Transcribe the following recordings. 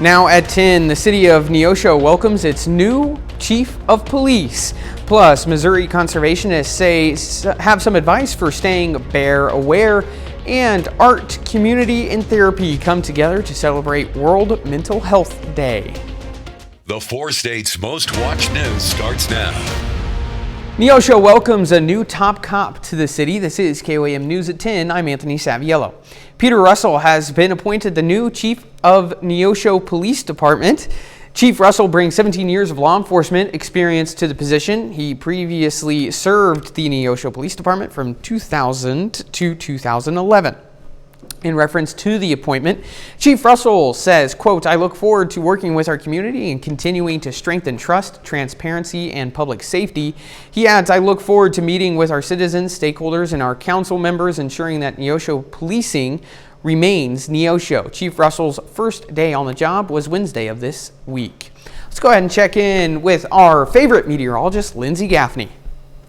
Now at 10, the city of Neosho welcomes its new chief of police. Plus, Missouri conservationists have some advice for staying bear aware, and art, community, and therapy come together to celebrate World Mental Health Day. The 4 states' most watched news starts now. Neosho welcomes a new top cop to the city. This is KOAM News at 10. I'm Anthony Saviello. Peter Russell has been appointed the new chief of Neosho Police Department. Chief Russell brings 17 years of law enforcement experience to the position. He previously served the Neosho Police Department from 2000 to 2011. In reference to the appointment, Chief Russell says, quote, "I look forward to working with our community and continuing to strengthen trust, transparency, and public safety." He adds, "I look forward to meeting with our citizens, stakeholders, and our council members, ensuring that Neosho policing remains Neosho." Chief Russell's first day on the job was Wednesday of this week. Let's go ahead and check in with our favorite meteorologist, Lindsay Gaffney.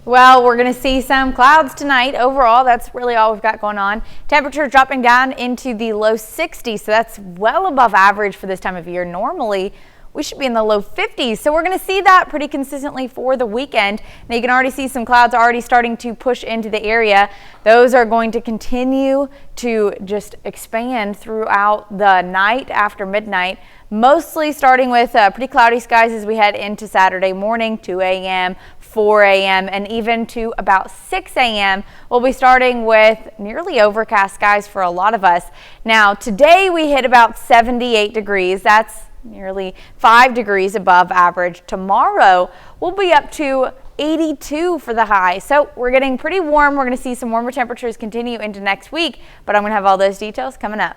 Well, we're going to see some clouds tonight. Overall, that's really all we've got going on. Temperature dropping down into the low 60s, so that's well above average for this time of year. Normally, we should be in the low 50s, so we're going to see that pretty consistently for the weekend. Now, you can already see some clouds already starting to push into the area. Those are going to continue to just expand throughout the night after midnight, mostly starting with pretty cloudy skies as we head into Saturday morning, 2 a.m., 4 a.m. and even to about 6 a.m. We'll be starting with nearly overcast skies for a lot of us. Now, today we hit about 78 degrees. That's nearly 5 degrees above average. Tomorrow we'll be up to 82 for the high. So we're getting pretty warm. We're going to see some warmer temperatures continue into next week, but I'm going to have all those details coming up.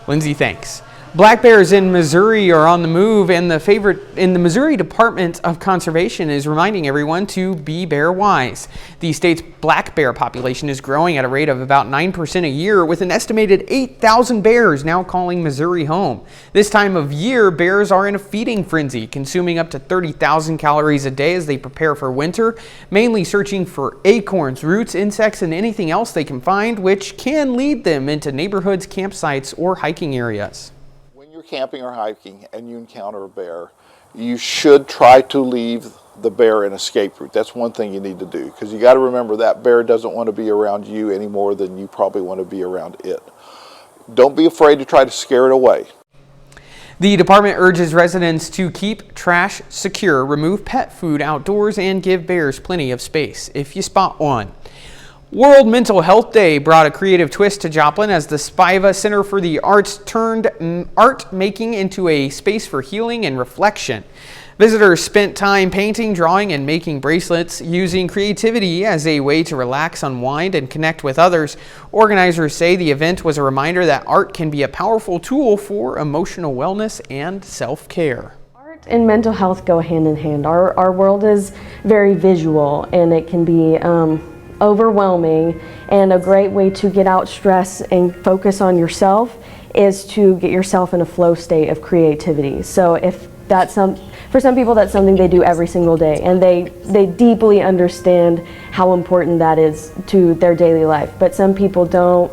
Lindsay, thanks. Black bears in Missouri are on the move, and the Missouri Department of Conservation is reminding everyone to be bear wise. The state's black bear population is growing at a rate of about 9% a year, with an estimated 8,000 bears now calling Missouri home. This time of year, bears are in a feeding frenzy, consuming up to 30,000 calories a day as they prepare for winter, mainly searching for acorns, roots, insects, and anything else they can find, which can lead them into neighborhoods, campsites, or hiking areas. Camping or hiking and you encounter a bear, you should try to leave the bear an escape route. That's one thing you need to do, because you got to remember that bear doesn't want to be around you any more than you probably want to be around it. Don't be afraid to try to scare it away. The department urges residents to keep trash secure, remove pet food outdoors, and give bears plenty of space if you spot one. World Mental Health Day brought a creative twist to Joplin as the Spiva Center for the Arts turned art making into a space for healing and reflection. Visitors spent time painting, drawing, and making bracelets, using creativity as a way to relax, unwind, and connect with others. Organizers say the event was a reminder that art can be a powerful tool for emotional wellness and self-care. Art and mental health go hand in hand. Our world is very visual, and it can be overwhelming, and a great way to get out stress and focus on yourself is to get yourself in a flow state of creativity. So if that's for some people, that's something they do every single day, and they deeply understand how important that is to their daily life. But some people don't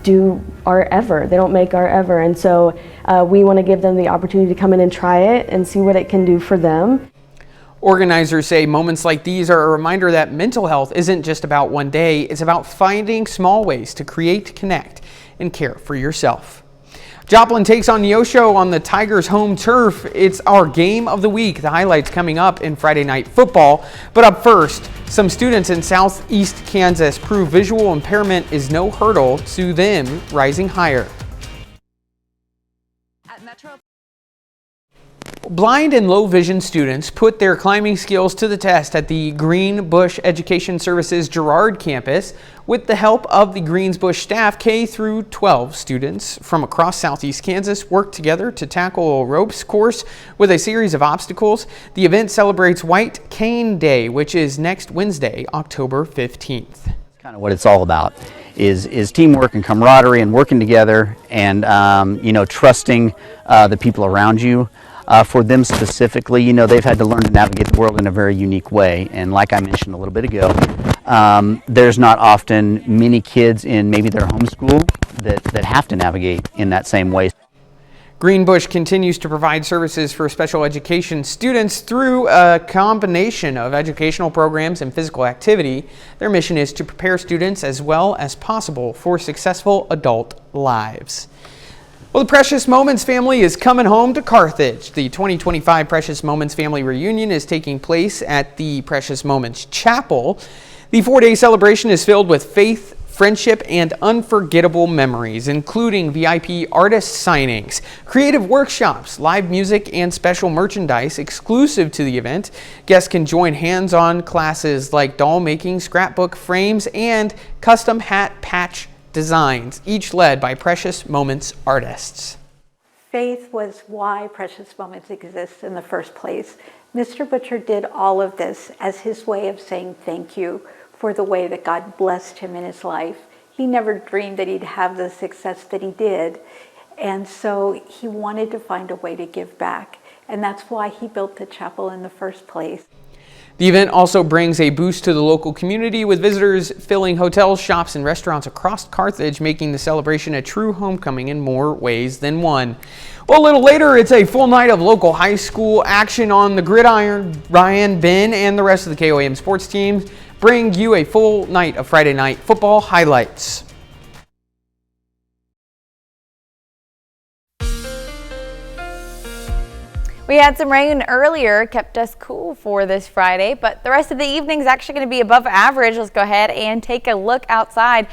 do art ever. They don't make art ever, and so we want to give them the opportunity to come in and try it and see what it can do for them. Organizers say moments like these are a reminder that mental health isn't just about one day. It's about finding small ways to create, connect, and care for yourself. Joplin takes on Neosho on the Tigers' home turf. It's our game of the week. The highlights coming up in Friday Night Football. But up first, some students in southeast Kansas prove visual impairment is no hurdle to them rising higher. Blind and low vision students put their climbing skills to the test at the Green Bush Education Services Girard campus. With the help of the Greensbush staff, K through 12 students from across southeast Kansas worked together to tackle a ropes course with a series of obstacles. The event celebrates White Cane Day, which is next Wednesday, October 15th. That's kind of what it's all about, is teamwork and camaraderie and working together and trusting the people around you. For them specifically, they've had to learn to navigate the world in a very unique way. And like I mentioned a little bit ago, there's not often many kids in maybe their home school that have to navigate in that same way. Greenbush continues to provide services for special education students through a combination of educational programs and physical activity. Their mission is to prepare students as well as possible for successful adult lives. Well, the Precious Moments family is coming home to Carthage. The 2025 Precious Moments family reunion is taking place at the Precious Moments Chapel. The 4-day celebration is filled with faith, friendship, and unforgettable memories, including VIP artist signings, creative workshops, live music, and special merchandise exclusive to the event. Guests can join hands-on classes like doll making, scrapbook frames, and custom hat patch designs, each led by Precious Moments artists. Faith was why Precious Moments exists in the first place. Mr. Butcher did all of this as his way of saying thank you for the way that God blessed him in his life. He never dreamed that he'd have the success that he did. And so he wanted to find a way to give back. And that's why he built the chapel in the first place. The event also brings a boost to the local community, with visitors filling hotels, shops, and restaurants across Carthage, making the celebration a true homecoming in more ways than one. Well, a little later, it's a full night of local high school action on the gridiron. Ryan, Ben, and the rest of the KOAM sports teams bring you a full night of Friday night football highlights. We had some rain earlier, kept us cool for this Friday, but the rest of the evening is actually going to be above average. Let's go ahead and take a look outside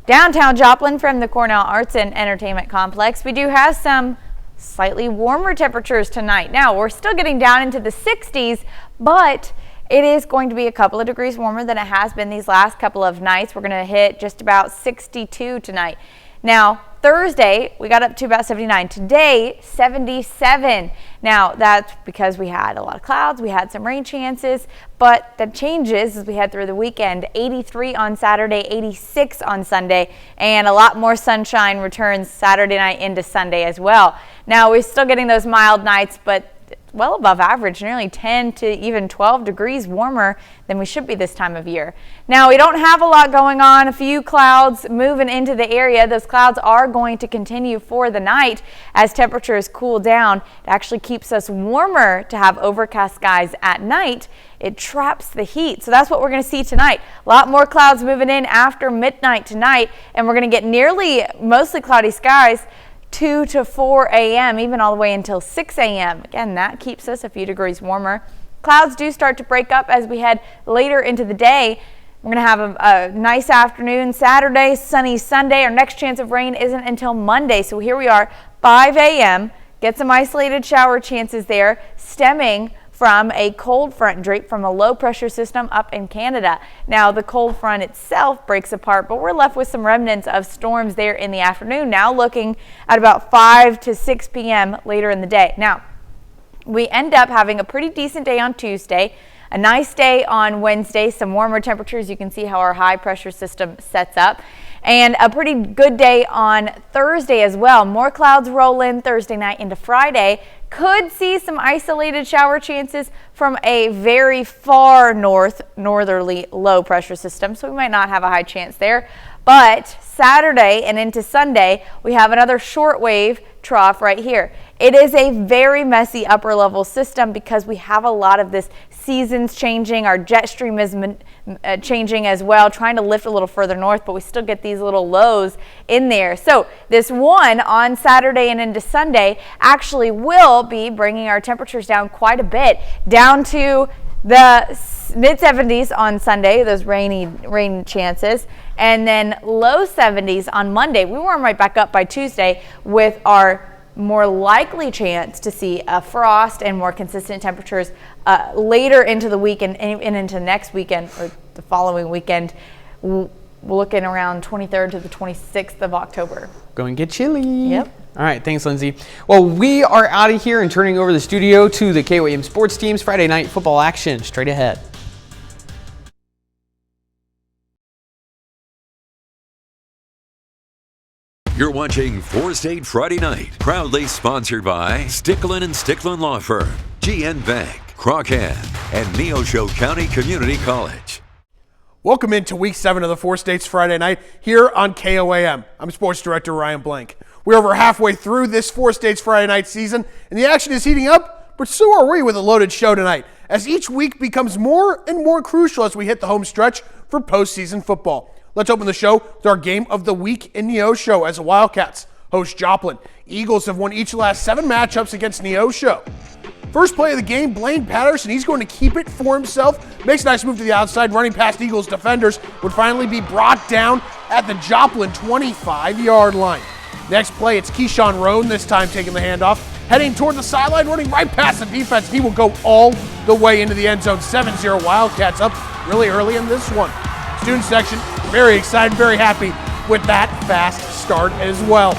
downtown Joplin from the Cornell Arts and Entertainment Complex. We do have some slightly warmer temperatures tonight. Now, we're still getting down into the 60s, but it is going to be a couple of degrees warmer than it has been these last couple of nights. We're going to hit just about 62 tonight. Now, Thursday, we got up to about 79. Today, 77. Now, that's because we had a lot of clouds. We had some rain chances, but that changes as we head through the weekend. 83 on Saturday, 86 on Sunday, and a lot more sunshine returns Saturday night into Sunday as well. Now, we're still getting those mild nights, but well above average, nearly 10 to even 12 degrees warmer than we should be this time of year. Now, we don't have a lot going on, a few clouds moving into the area. Those clouds are going to continue for the night as temperatures cool down. It actually keeps us warmer to have overcast skies at night. It traps the heat. So that's what we're going to see tonight. A lot more clouds moving in after midnight tonight, and we're going to get nearly mostly cloudy skies 2 to 4 a.m., even all the way until 6 a.m. Again, that keeps us a few degrees warmer. Clouds do start to break up as we head later into the day. We're going to have a nice afternoon Saturday, sunny Sunday. Our next chance of rain isn't until Monday. So here we are, 5 a.m. Get some isolated shower chances there, stemming from a cold front draped from a low pressure system up in Canada. Now, the cold front itself breaks apart, but we're left with some remnants of storms there in the afternoon. Now looking at about 5 to 6 p.m. later in the day. Now, we end up having a pretty decent day on Tuesday, a nice day on Wednesday, some warmer temperatures. You can see how our high pressure system sets up. And a pretty good day on Thursday as well. More clouds roll in Thursday night into Friday. Could see some isolated shower chances from a very far northerly low pressure system, so we might not have a high chance there. But Saturday and into Sunday, we have another shortwave trough right here. It is a very messy upper level system because we have a lot of this seasons changing. Our jet stream is changing as well, trying to lift a little further north, but we still get these little lows in there. So this one on Saturday and into Sunday actually will be bringing our temperatures down quite a bit, down to the mid 70s on Sunday, those rain chances, and then low 70s on Monday. We warm right back up by Tuesday with our more likely chance to see a frost and more consistent temperatures later into the week and into next weekend or the following weekend. We're looking around 23rd to the 26th of October. Going to get chilly. Yep. All right, thanks, Lindsay. Well, we are out of here and turning over the studio to the KOAM sports teams. Friday night football action straight ahead. You're watching 4 State Friday Night, proudly sponsored by Sticklin & Sticklin Law Firm, GN Bank, Crockett, and Neosho County Community College. Welcome into Week 7 of the 4 States Friday Night here on KOAM. I'm Sports Director Ryan Blank. We're over halfway through this Four States Friday night season, and the action is heating up, but so are we with a loaded show tonight, as each week becomes more and more crucial as we hit the home stretch for postseason football. Let's open the show with our game of the week in Neosho as the Wildcats host Joplin. Eagles have won each of the last 7 matchups against Neosho. First play of the game, Blaine Patterson, he's going to keep it for himself. Makes a nice move to the outside, running past Eagles defenders, would finally be brought down at the Joplin 25-yard line. Next play, it's Keyshawn Roan, this time taking the handoff, heading toward the sideline, running right past the defense. He will go all the way into the end zone. 7-0 Wildcats up really early in this one. Student section, very excited, very happy with that fast start as well.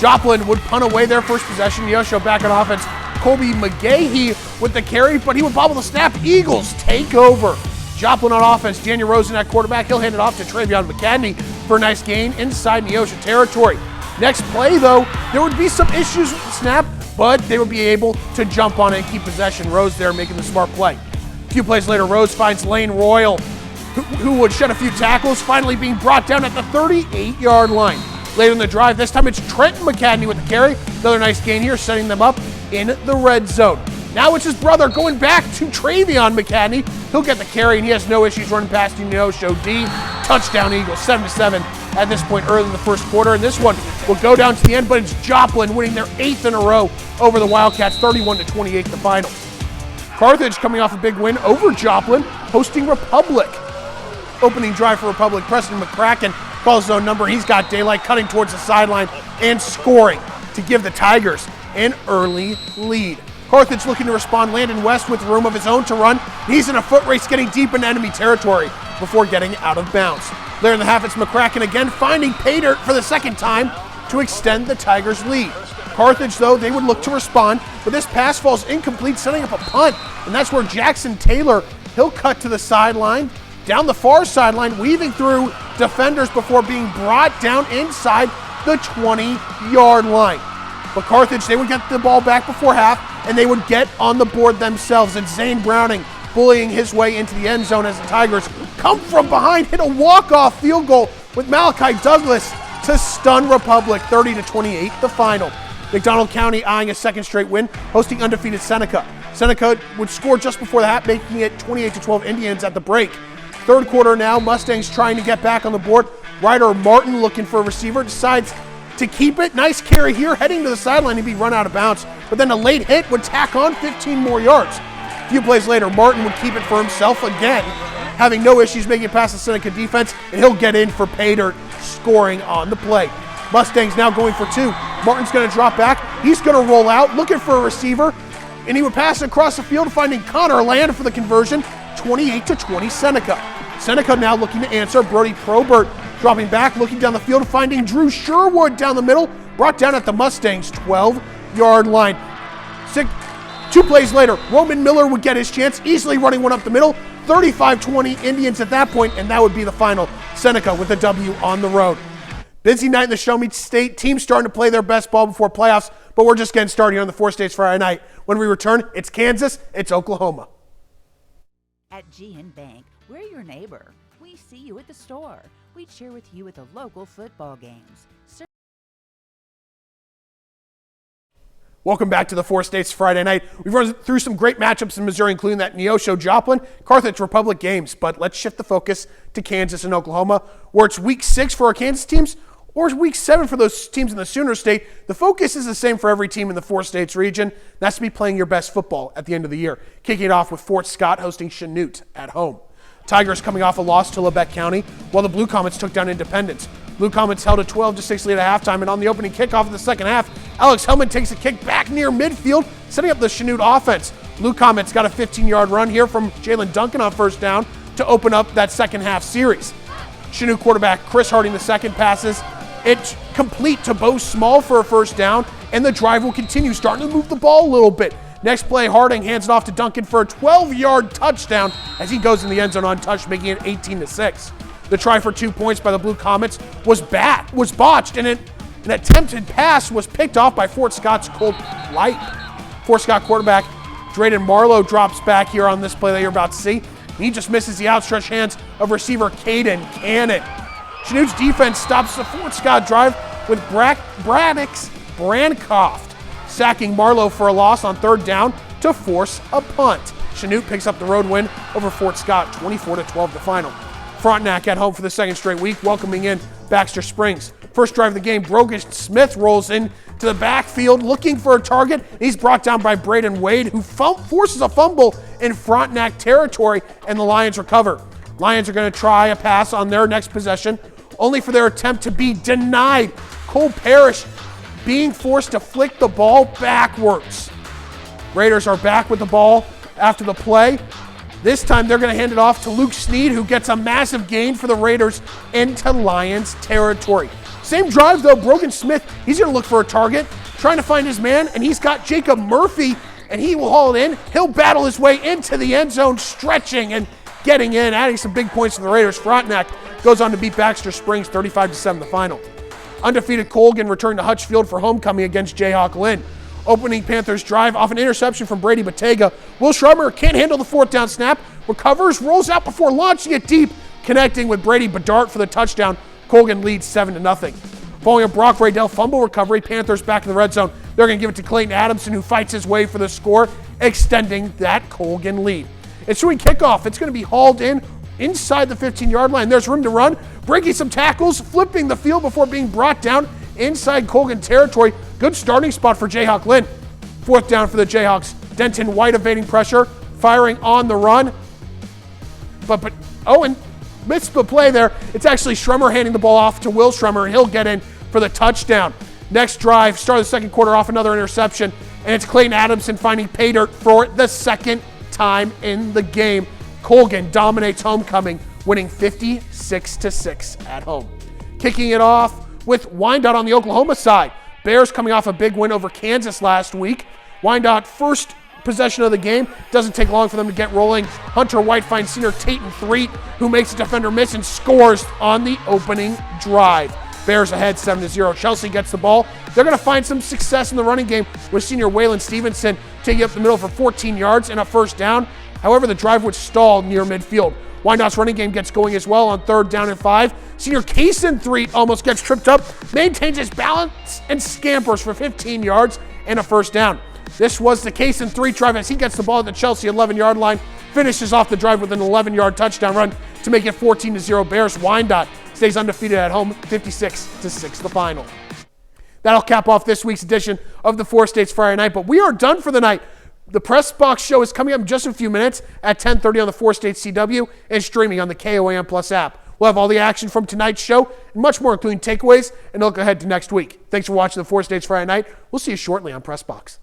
Joplin would punt away their first possession. Neosho back on offense. Colby McGahee with the carry, but he would bobble the snap. Eagles take over. Joplin on offense. Daniel Rosen at quarterback. He'll hand it off to Travion McCadney for a nice gain inside Neosho territory. Next play, though, there would be some issues with the snap, but they would be able to jump on it and keep possession. Rose there making the smart play. A few plays later, Rose finds Lane Royal, who would shed a few tackles, finally being brought down at the 38-yard line. Later in the drive, this time it's Trenton McCadney with the carry. Another nice gain here, setting them up in the red zone. Now it's his brother going back to Travion McCadney. He'll get the carry, and he has no issues running past Neosho D. Touchdown Eagles, 7-7 at this point early in the first quarter. And this one will go down to the end, but it's Joplin winning their 8th in a row over the Wildcats, 31-28 the final. Carthage coming off a big win over Joplin, hosting Republic. Opening drive for Republic, Preston McCracken calls his own number. He's got daylight, cutting towards the sideline and scoring to give the Tigers an early lead. Carthage looking to respond. Landon West with room of his own to run. He's in a foot race getting deep into enemy territory before getting out of bounds. Later in the half, it's McCracken again finding pay dirt for the second time to extend the Tigers' lead. Carthage, though, they would look to respond, but this pass falls incomplete, setting up a punt, and that's where Jackson Taylor, he'll cut to the sideline, down the far sideline, weaving through defenders before being brought down inside the 20-yard line. But Carthage, they would get the ball back before half, and they would get on the board themselves. And Zane Browning bullying his way into the end zone as the Tigers come from behind, hit a walk-off field goal with Malachi Douglas to stun Republic, 30-28 the final. McDonald County eyeing a second straight win, hosting undefeated Seneca. Seneca would score just before the half, making it 28-12 Indians at the break. Third quarter now, Mustangs trying to get back on the board. Ryder Martin looking for a receiver, decides to keep it. Nice carry here, heading to the sideline. He'd be run out of bounds, but then a late hit would tack on 15 more yards. A few plays later, Martin would keep it for himself again, having no issues making it past the Seneca defense, and he'll get in for pay dirt, scoring on the play. Mustangs now going for 2. Martin's going to drop back. He's going to roll out, looking for a receiver, and he would pass across the field, finding Connor Land for the conversion, 28-20 Seneca. Seneca now looking to answer. Brody Probert dropping back, looking down the field, finding Drew Sherwood down the middle, brought down at the Mustangs' 12-yard line. 2 plays later, Roman Miller would get his chance, easily running one up the middle. 35-20 Indians at that point, and that would be the final. Seneca with a W on the road. Busy night in the Show Me State. Teams starting to play their best ball before playoffs, but we're just getting started here on the Four States Friday night. When we return, it's Kansas, it's Oklahoma. At GN Bank, we're your neighbor. We see you at the store. We cheer with you at the local football games. Welcome back to the Four States Friday night. We've run through some great matchups in Missouri, including that Neosho Joplin, Carthage Republic games. But let's shift the focus to Kansas and Oklahoma, where it's week 6 for our Kansas teams, or week 7 for those teams in the Sooner State. The focus is the same for every team in the Four States region. That's to be playing your best football at the end of the year. Kicking it off with Fort Scott hosting Chanute at home. Tigers coming off a loss to Lebec County, while the Blue Comets took down Independence. Blue Comets held a 12-6 lead at halftime, and on the opening kickoff of the second half, Alex Hellman takes a kick back near midfield, setting up the Chanute offense. Blue Comets got a 15-yard run here from Jalen Duncan on first down to open up that second half series. Chanute quarterback Chris Harding II passes it complete to Bo Small for a first down, and the drive will continue, starting to move the ball a little bit. Next play, Harding hands it off to Duncan for a 12-yard touchdown as he goes in the end zone untouched, making it 18-6. The try for 2 points by the Blue Comets was botched, and an attempted pass was picked off by Fort Scott's Colt Light. Fort Scott quarterback Drayden Marlowe drops back here on this play that you're about to see. He just misses the outstretched hands of receiver Caden Cannon. Chanute's defense stops the Fort Scott drive with Braddock's Brancroft sacking Marlowe for a loss on third down to force a punt. Chanute picks up the road win over Fort Scott, 24-12 the final. Frontenac at home for the second straight week, welcoming in Baxter Springs. First drive of the game, Brogan Smith rolls in to the backfield looking for a target. He's brought down by Braden Wade, who forces a fumble in Frontenac territory, and the Lions recover. Lions are going to try a pass on their next possession, only for their attempt to be denied. Cole Parrish being forced to flick the ball backwards. Raiders are back with the ball after the play. This time they're going to hand it off to Luke Sneed, who gets a massive gain for the Raiders into Lions territory. Same drive though, Brogan Smith, he's going to look for a target, trying to find his man, and he's got Jacob Murphy, and he will haul it in. He'll battle his way into the end zone, stretching and getting in, adding some big points to the Raiders. Frontenac goes on to beat Baxter Springs 35-7 the final. Undefeated Colgan returned to Hutch Field for homecoming against Jayhawk Lynn. Opening Panthers drive off an interception from Brady Bottega. Will Shrummer can't handle the fourth down snap, recovers, rolls out before launching it deep, connecting with Brady Bedart for the touchdown. Colgan leads 7-0. Following a Brock Raydell fumble recovery, Panthers back in the red zone. They're going to give it to Clayton Adamson, who fights his way for the score, extending that Colgan lead. Ensuing kickoff, it's going to be hauled in inside the 15-yard line. There's room to run, breaking some tackles, flipping the field before being brought down inside Colgan territory. Good starting spot for Jayhawk Lynn. Fourth down for the Jayhawks. Denton White evading pressure, firing on the run. But Owen missed the play there. It's actually Shrummer handing the ball off to Will Shrummer, and he'll get in for the touchdown. Next drive, start of the second quarter off another interception, and it's Clayton Adamson finding pay dirt for the second time in the game. Colgan dominates homecoming, winning 56-6 at home. Kicking it off with Wyandotte on the Oklahoma side. Bears coming off a big win over Kansas last week. Wyandotte first possession of the game. Doesn't take long for them to get rolling. Hunter White finds senior Tatum Threet, who makes a defender miss and scores on the opening drive. Bears ahead 7-0. Chelsea gets the ball. They're going to find some success in the running game with senior Waylon Stevenson taking up the middle for 14 yards and a first down. However, the drive would stall near midfield. Wyandotte's running game gets going as well on third down and 5. Senior Kaysen Threet almost gets tripped up, maintains his balance and scampers for 15 yards and a first down. This was the Kaysen Threet drive as he gets the ball at the Chelsea 11-yard line, finishes off the drive with an 11-yard touchdown run to make it 14-0 Bears. Wyandotte stays undefeated at home, 56-6 the final. That'll cap off this week's edition of the Four States Friday Night, but we are done for the night. The Press Box Show is coming up in just a few minutes at 10:30 on the 4 States CW and streaming on the KOAM Plus app. We'll have all the action from tonight's show and much more, including takeaways, and look ahead to next week. Thanks for watching the 4 States Friday Night. We'll see you shortly on Press Box.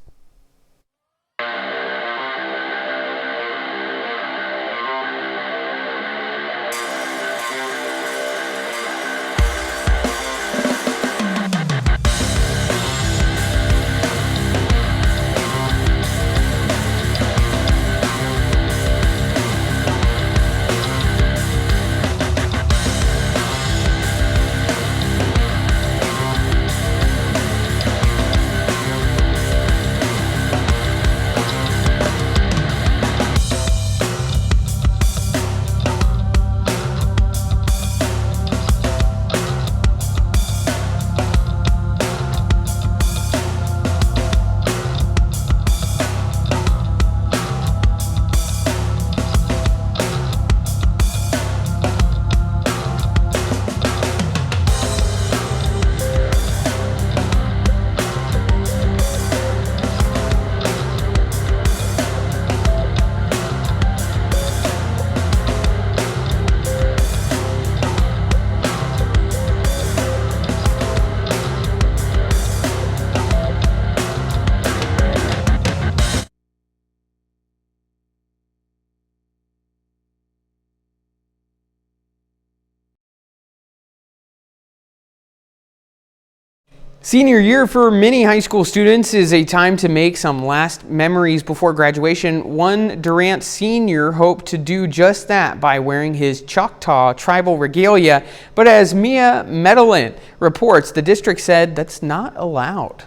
Senior year for many high school students is a time to make some last memories before graduation. One Durant senior hoped to do just that by wearing his Choctaw tribal regalia, but as Mia Medellin reports, the district said that's not allowed.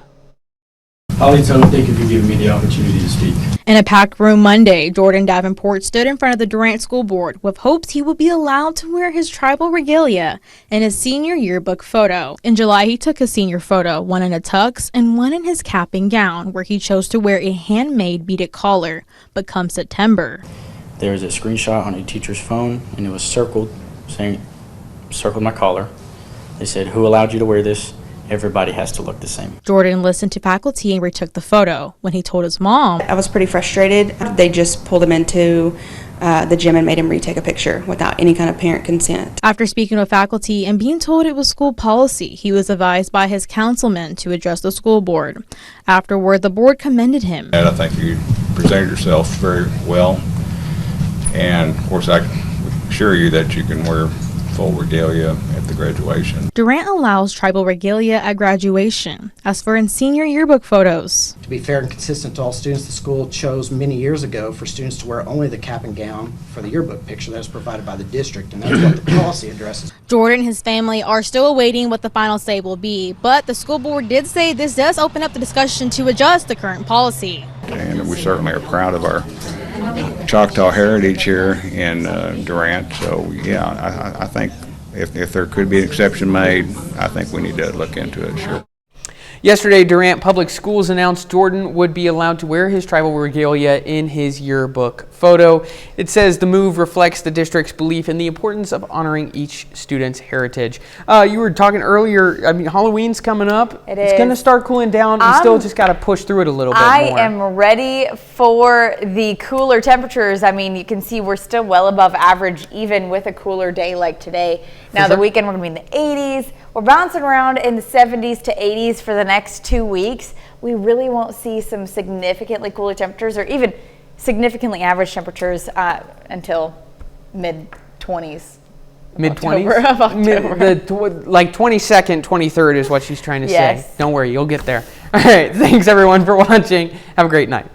Holly, thank you for giving me the opportunity to speak. In a packed room Monday, Jordan Davenport stood in front of the Durant School Board with hopes he would be allowed to wear his tribal regalia in his senior yearbook photo. In July, he took his senior photo, one in a tux and one in his cap and gown, where he chose to wear a handmade beaded collar. But come September, There's a screenshot on a teacher's phone, and it was circled my collar. They said, "Who allowed you to wear this? Everybody has to look the same." Jordan listened to faculty and retook the photo. When he told his mom, I was pretty frustrated. They just pulled him into the gym and made him retake a picture without any kind of parent consent. After speaking with faculty and being told it was school policy, he was advised by his councilman to address the school board. Afterward, the board commended him. And I think you presented yourself very well. And of course, I assure you that you can wear full regalia at the graduation. Durant allows tribal regalia at graduation. As for in senior yearbook photos, to be fair and consistent to all students, the school chose many years ago for students to wear only the cap and gown for the yearbook picture that was provided by the district, and that's what the policy addresses. Jordan and his family are still awaiting what the final say will be, but the school board did say this does open up the discussion to adjust the current policy. And we certainly are proud of our Choctaw heritage here in Durant. So yeah, I think if there could be an exception made, I think we need to look into it, sure. Yesterday, Durant Public Schools announced Jordan would be allowed to wear his tribal regalia in his yearbook photo. It says the move reflects the district's belief in the importance of honoring each student's heritage. You were talking earlier, I mean, Halloween's coming up. It's going to start cooling down. We still just got to push through it a little bit more. I am ready for the cooler temperatures. I mean, you can see we're still well above average, even with a cooler day like today. Now, the weekend, we're going to be in the 80s. We're bouncing around in the 70s to 80s for the next 2 weeks. We really won't see some significantly cooler temperatures or even significantly average temperatures until mid-20s. Mid-20s? Of October. Like 22nd, 23rd is what she's trying to Yes. say. Don't worry, you'll get there. All right, thanks everyone for watching. Have a great night.